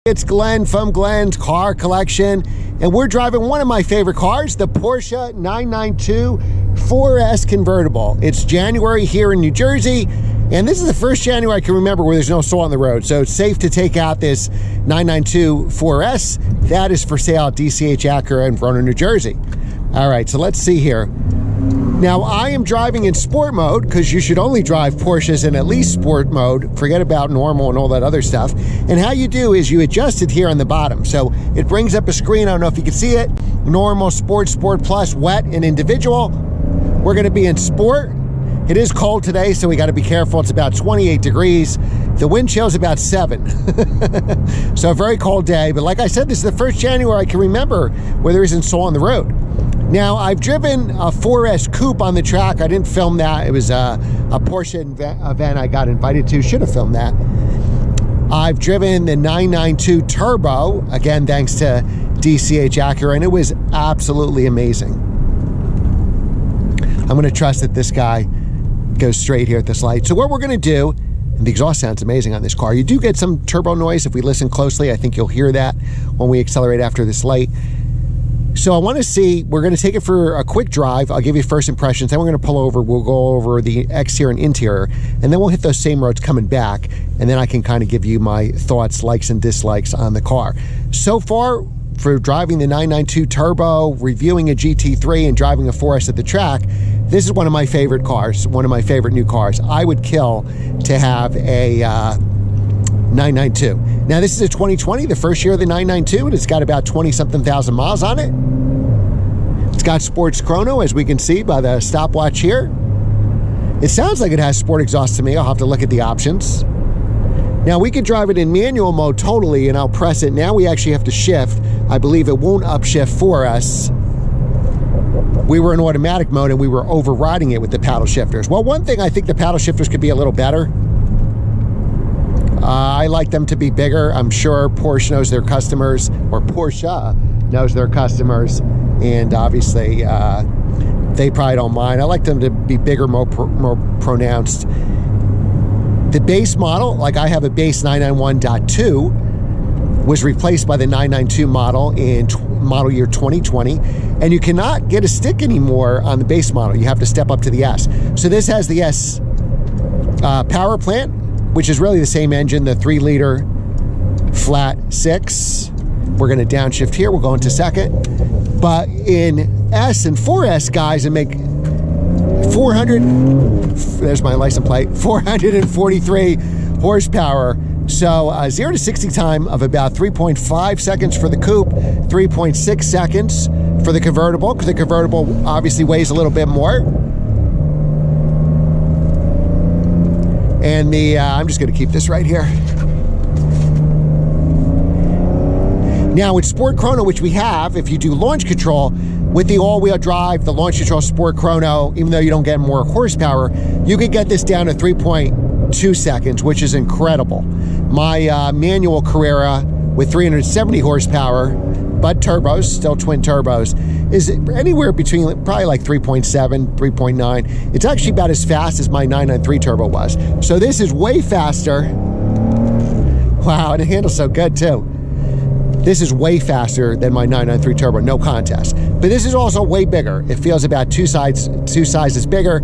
It's Glenn from Glenn's Car Collection, and we're driving one of my favorite cars, the Porsche 992 4S convertible. It's January here in New Jersey, and this is the first January I can remember where there's no salt on the road, so it's safe to take out this 992 4S. That is for sale at DCH Acura in Verona, New Jersey. All right, so let's see here. Now, I am driving in sport mode because you should only drive Porsches in at least sport mode. Forget about normal and all that other stuff. And how you do is you adjust it here on the bottom. So it brings up a screen. I don't know if you can see it. Normal, sport, sport plus, wet, and individual. We're going to be in sport. It is cold today, so we got to be careful. It's about 28 degrees. The wind chill is about 7. So a very cold day. But like I said, this is the first January I can remember where there isn't snow on the road. Now, I've driven a 4S Coupe on the track. I didn't film that. It was a Porsche event I got invited to. Should have filmed that. I've driven the 992 Turbo, again, thanks to DCH Acura, and it was absolutely amazing. I'm going to trust that this guy goes straight here at this light. So what we're going to do, and the exhaust sounds amazing on this car. You do get some turbo noise. If we listen closely, I think you'll hear that when we accelerate after this light. So I want to see, we're going to take it for a quick drive. I'll give you first impressions. Then we're going to pull over. We'll go over the exterior and interior. And then we'll hit those same roads coming back. And then I can kind of give you my thoughts, likes, and dislikes on the car. So far, for driving the 992 Turbo, reviewing a GT3, and driving a 4S at the track, this is one of my favorite cars, one of my favorite new cars. I would kill to have a 992. Now, this is a 2020, the first year of the 992, and it's got about 20-something thousand miles on it. It's got sports chrono, as we can see by the stopwatch here. It sounds like it has sport exhaust to me. I'll have to look at the options. Now, we could drive it in manual mode totally, and I'll press it. Now we actually have to shift. I believe it won't upshift for us. We were in automatic mode, and we were overriding it with the paddle shifters. Well, one thing, I think the paddle shifters could be a little better. I like them to be bigger. I'm sure Porsche knows their customers, or Porsche knows their customers, and obviously they probably don't mind. I like them to be bigger, more pronounced. The base model, like I have a base 991.2, was replaced by the 992 model in model year 2020, and you cannot get a stick anymore on the base model. You have to step up to the S. So this has the S power plant, which is really the same engine, the 3-liter flat 6. We're going to downshift here. We'll go into second. But in S and 4S, guys, and make 400, there's my license plate, 443 horsepower. So 0 to 60 time of about 3.5 seconds for the coupe, 3.6 seconds for the convertible, because the convertible obviously weighs a little bit more. And the, I'm just going to keep this right here. Now with Sport Chrono, which we have, if you do launch control, with the all-wheel drive, the launch control Sport Chrono, even though you don't get more horsepower, you could get this down to 3.2 seconds, which is incredible. My manual Carrera with 370 horsepower, but turbos, still twin turbos, is anywhere between probably like 3.7, 3.9. It's actually about as fast as my 993 Turbo was. So this is way faster. Wow, and it handles so good too. This is way faster than my 993 Turbo, no contest. But this is also way bigger. It feels about two sizes bigger,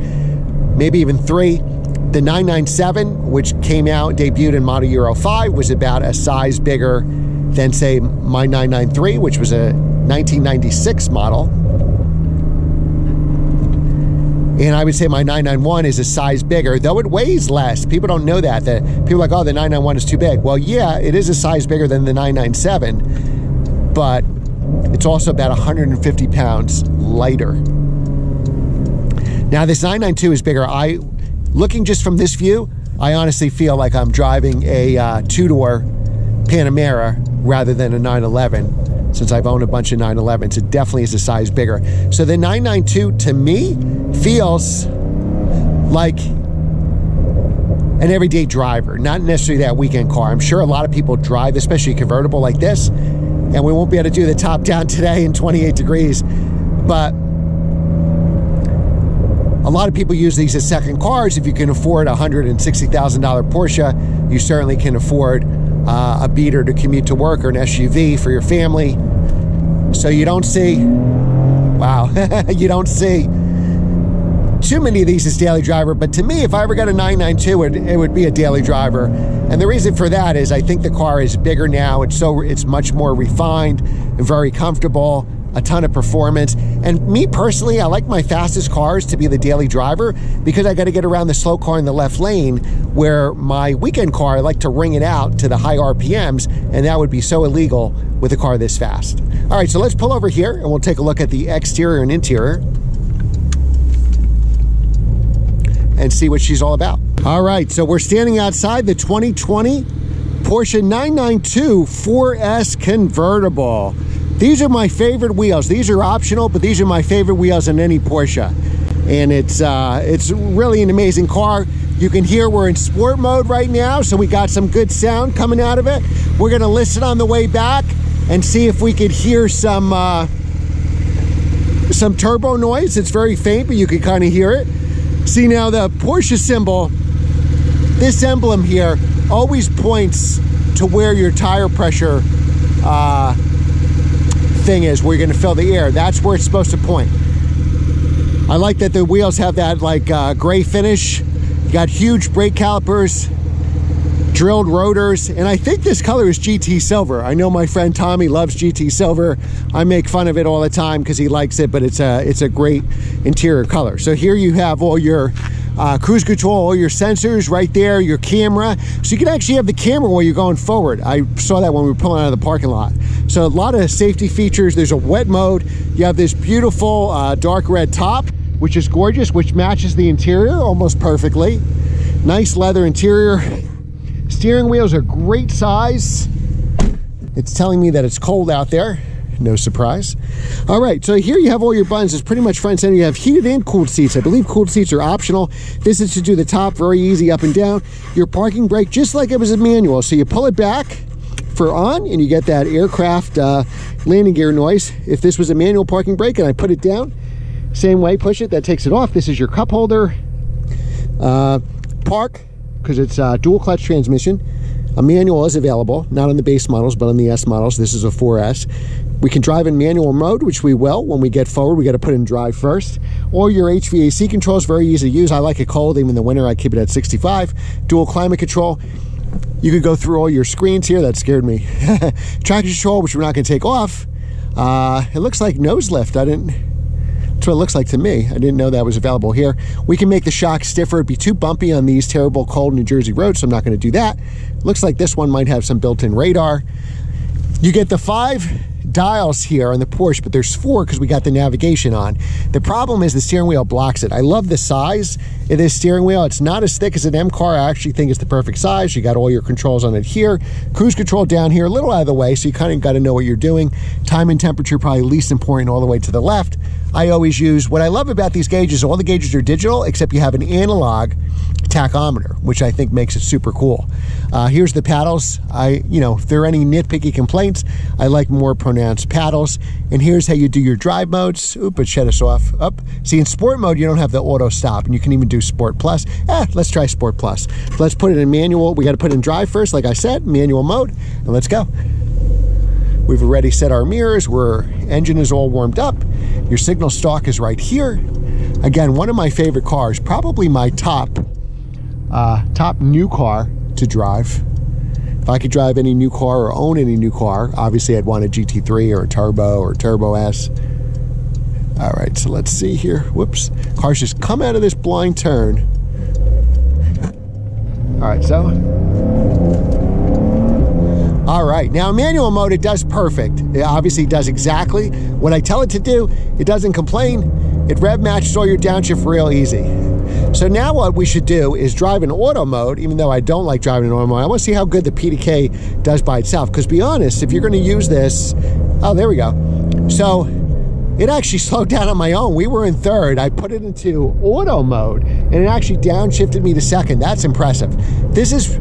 maybe even 3. The 997, which came out, debuted in model year 05, was about a size bigger than, say, my 993, which was a 1996 model. And I would say my 991 is a size bigger, though it weighs less. People don't know that. People are like, oh, the 991 is too big. Well, yeah, it is a size bigger than the 997, but it's also about 150 pounds lighter. Now, this 992 is bigger. Looking just from this view, I honestly feel like I'm driving a two-door Panamera rather than a 911, since I've owned a bunch of 911s. It definitely is a size bigger. So the 992, to me, feels like an everyday driver, not necessarily that weekend car. I'm sure a lot of people drive, especially a convertible like this, and we won't be able to do the top down today in 28 degrees, but a lot of people use these as second cars. If you can afford a $160,000 Porsche, you certainly can afford a beater to commute to work or an SUV for your family. So you don't see, wow, you don't see too many of these as daily driver, but to me, if I ever got a 992, it would be a daily driver. And the reason for that is I think the car is bigger now. It's much more refined, very comfortable, a ton of performance. And me personally, I like my fastest cars to be the daily driver because I got to get around the slow car in the left lane, where my weekend car, I like to ring it out to the high RPMs, and that would be so illegal with a car this fast. All right, so let's pull over here and we'll take a look at the exterior and interior and see what she's all about. All right, so we're standing outside the 2020 Porsche 992 4S convertible. These are my favorite wheels. These are optional, but these are my favorite wheels in any Porsche. And it's really an amazing car. You can hear we're in sport mode right now, so we got some good sound coming out of it. We're gonna listen on the way back and see if we could hear some turbo noise. It's very faint, but you can kind of hear it. See, now the Porsche symbol, this emblem here, always points to where your tire pressure thing is, where you're gonna fill the air. That's where it's supposed to point. I like that the wheels have that like gray finish. You got huge brake calipers, drilled rotors, and I think this color is GT Silver. I know my friend Tommy loves GT Silver. I make fun of it all the time because he likes it, but it's a great interior color. So here you have all your cruise control, all your sensors right there, your camera. So you can actually have the camera while you're going forward. I saw that when we were pulling out of the parking lot. So a lot of safety features. There's a wet mode. You have this beautiful dark red top, which is gorgeous, which matches the interior almost perfectly. Nice leather interior. Steering wheels are great size. It's telling me that it's cold out there. No surprise. All right, so here you have all your buttons. It's pretty much front and center. You have heated and cooled seats. I believe cooled seats are optional. This is to do the top, very easy up and down. Your parking brake, just like it was a manual. So you pull it back for on, and you get that aircraft landing gear noise. If this was a manual parking brake and I put it down, same way, push it, that takes it off. This is your cup holder. Park, because it's dual clutch transmission. A manual is available, not on the base models, but on the S models. This is a 4S. We can drive in manual mode, which we will. When we get forward, we got to put in drive first. Or your HVAC control is very easy to use. I like it cold. Even in the winter, I keep it at 65. Dual climate control. You could go through all your screens here. That scared me. Traction control, which we're not going to take off. It looks like nose lift. That's what it looks like to me. I didn't know that was available here. We can make the shock stiffer. It'd be too bumpy on these terrible cold New Jersey roads, so I'm not going to do that. Looks like this one might have some built-in radar. You get the 5 dials here on the Porsche, but there's 4 because we got the navigation on. The problem is the steering wheel blocks it. I love the size of this steering wheel. It's not as thick as an M car. I actually think it's the perfect size. You got all your controls on it here. Cruise control down here, a little out of the way, so you kind of got to know what you're doing. Time and temperature, probably least important, all the way to the left. I always use, what I love about these gauges, all the gauges are digital, except you have an analog tachometer, which I think makes it super cool. Here's the paddles. If there are any nitpicky complaints, I like more pronounced paddles. And here's how you do your drive modes. Oop, it shut us off. Up. See, in sport mode, you don't have the auto stop, and you can even do Sport Plus. Let's try Sport Plus. Let's put it in manual. We got to put it in drive first, like I said, manual mode, and let's go. We've already set our mirrors. Engine is all warmed up. Your signal stalk is right here. Again, one of my favorite cars, probably my top new car to drive. If I could drive any new car or own any new car, obviously I'd want a GT3 or a Turbo or Turbo S. All right, so let's see here. Whoops, car's just come out of this blind turn. All right, so. All right, now manual mode, it does perfect. It obviously does exactly what I tell it to do. It doesn't complain. It rev matches all your downshift real easy. So now what we should do is drive in auto mode, even though I don't like driving in auto mode. I want to see how good the PDK does by itself. Because be honest, if you're going to use this, oh, there we go. So it actually slowed down on my own. We were in third. I put it into auto mode, and it actually downshifted me to second. That's impressive. This is,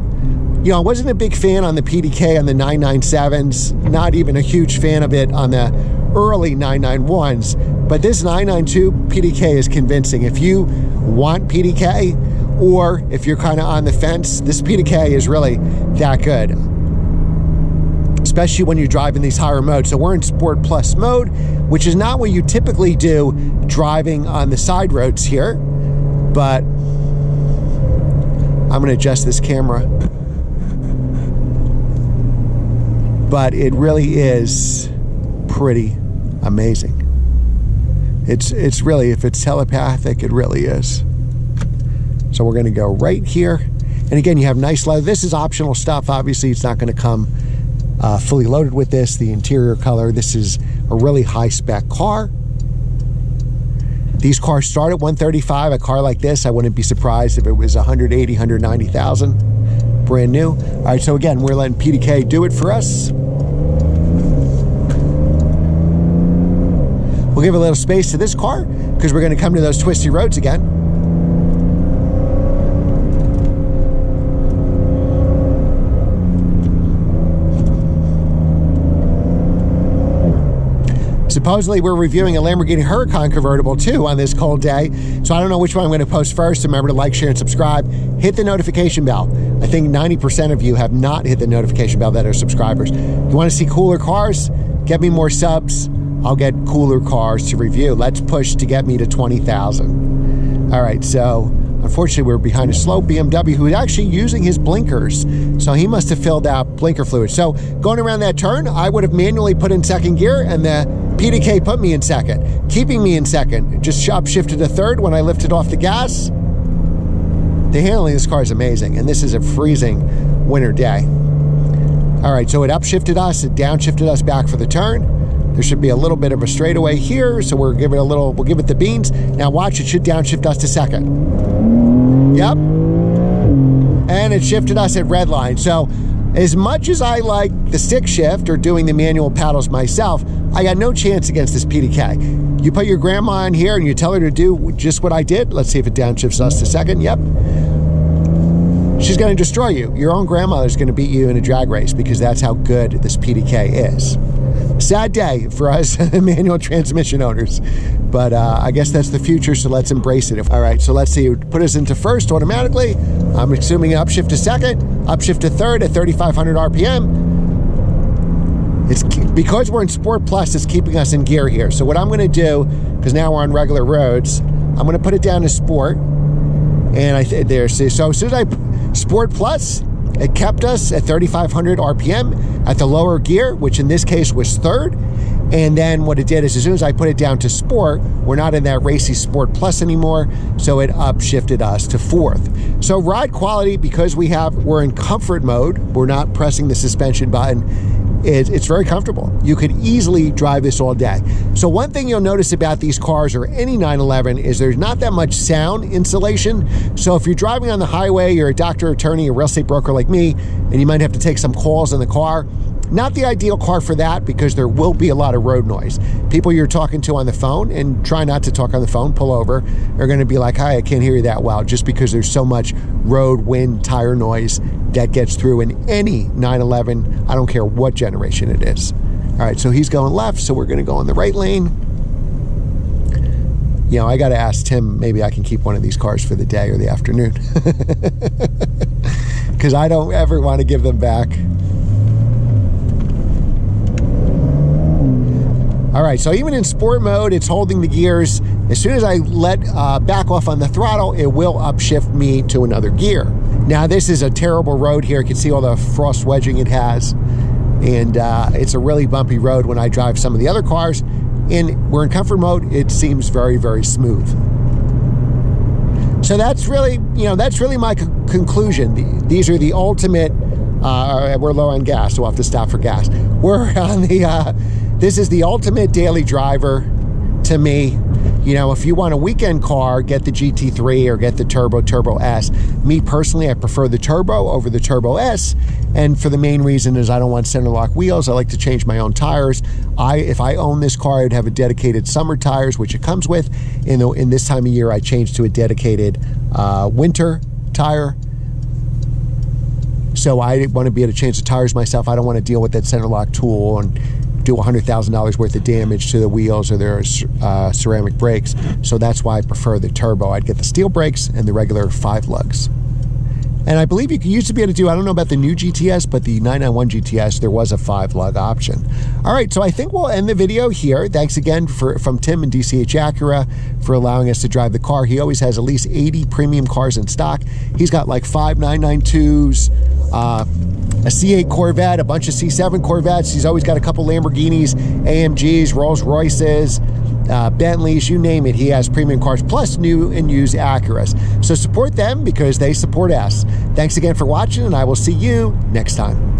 I wasn't a big fan on the PDK on the 997s. Not even a huge fan of it on the early 991s. But this 992 PDK is convincing. If you want PDK, or if you're kind of on the fence, this PDK is really that good. especially when you drive in these higher modes. So we're in Sport Plus mode, which is not what you typically do driving on the side roads here, but I'm going to adjust this camera. But it really is pretty amazing. It's really, if it's telepathic, it really is. So we're going to go right here. And again, you have nice leather. This is optional stuff. Obviously, it's not going to come fully loaded with this. The interior color. This is a really high-spec car. These cars start at $135. A car like this, I wouldn't be surprised if it was $180,000, $190,000. Brand new. All right, so again, we're letting PDK do it for us. We'll give a little space to this car because we're going to come to those twisty roads again. Supposedly, we're reviewing a Lamborghini Huracan convertible too on this cold day. So I don't know which one I'm going to post first. Remember to like, share, and subscribe. Hit the notification bell. I think 90% of you have not hit the notification bell that are subscribers. You want to see cooler cars? Get me more subs. I'll get cooler cars to review. Let's push to get me to 20,000. All right, so unfortunately, we're behind a slow BMW who is actually using his blinkers. So he must have filled out blinker fluid. So going around that turn, I would have manually put in second gear, and the PDK put me in second, keeping me in second. Just upshifted to third when I lifted off the gas. The handling of this car is amazing, and this is a freezing winter day. All right, so it upshifted us, it downshifted us back for the turn. There should be a little bit of a straightaway here, so we'll give it the beans. Now watch, it should downshift us to second. Yep. And it shifted us at red line. So as much as I like the stick shift or doing the manual paddles myself, I got no chance against this PDK. You put your grandma in here and you tell her to do just what I did. Let's see if it downshifts us to second. Yep. She's going to destroy you. Your own grandmother's going to beat you in a drag race because that's how good this PDK is. Sad day for us manual transmission owners, but I guess that's the future, so let's embrace it. All right, so let's see. Put us into first automatically. I'm assuming upshift to second, upshift to third at 3,500 RPM. It's because we're in Sport Plus, it's keeping us in gear here. So what I'm going to do, because now we're on regular roads, I'm going to put it down to Sport, and so as soon as I Sport Plus, it kept us at 3,500 RPM at the lower gear, which in this case was third. And then what it did is as soon as I put it down to Sport, we're not in that racy Sport Plus anymore, so it upshifted us to fourth. So ride quality, because we're in comfort mode, we're not pressing the suspension button, it's very comfortable. You could easily drive this all day. So one thing you'll notice about these cars or any 911 is there's not that much sound insulation. So if you're driving on the highway, you're a doctor, attorney, a real estate broker like me, and you might have to take some calls in the car, not the ideal car for that because there will be a lot of road noise. People you're talking to on the phone, and try not to talk on the phone, pull over, are going to be like, hi, I can't hear you that well, just because there's so much road, wind, tire noise that gets through in any 911. I don't care what generation it is. All right, so he's going left, so we're going to go in the right lane. You know, I got to ask Tim, maybe I can keep one of these cars for the day or the afternoon. Because I don't ever want to give them back. All right, so even in sport mode, it's holding the gears. As soon as I let back off on the throttle, it will upshift me to another gear. Now, this is a terrible road here. You can see all the frost wedging it has. And it's a really bumpy road when I drive some of the other cars. And we're in comfort mode. It seems very, very smooth. So that's really, that's really my conclusion. These are the ultimate, we're low on gas, so we'll have to stop for gas. We're on the, this is the ultimate daily driver to me. If you want a weekend car, get the GT3 or get the Turbo S. Me personally, I prefer the Turbo over the Turbo S. And for the main reason is I don't want center lock wheels. I like to change my own tires. If I own this car, I'd have a dedicated summer tires, which it comes with. In this time of year, I changed to a dedicated winter tire. So I want to be able to change the tires myself. I don't want to deal with that center lock tool and do $100,000 worth of damage to the wheels or their ceramic brakes. So that's why I prefer the Turbo. I'd get the steel brakes and the regular 5 lugs. And I believe you used to be able to do, I don't know about the new GTS, but the 991 GTS, there was a 5-lug option. All right, so I think we'll end the video here. Thanks again from Tim and DCH Acura for allowing us to drive the car. He always has at least 80 premium cars in stock. He's got like 5 992s, a C8 Corvette, a bunch of C7 Corvettes. He's always got a couple Lamborghinis, AMGs, Rolls Royces, Bentleys, you name it. He has premium cars plus new and used Acuras. So support them because they support us. Thanks again for watching, and I will see you next time.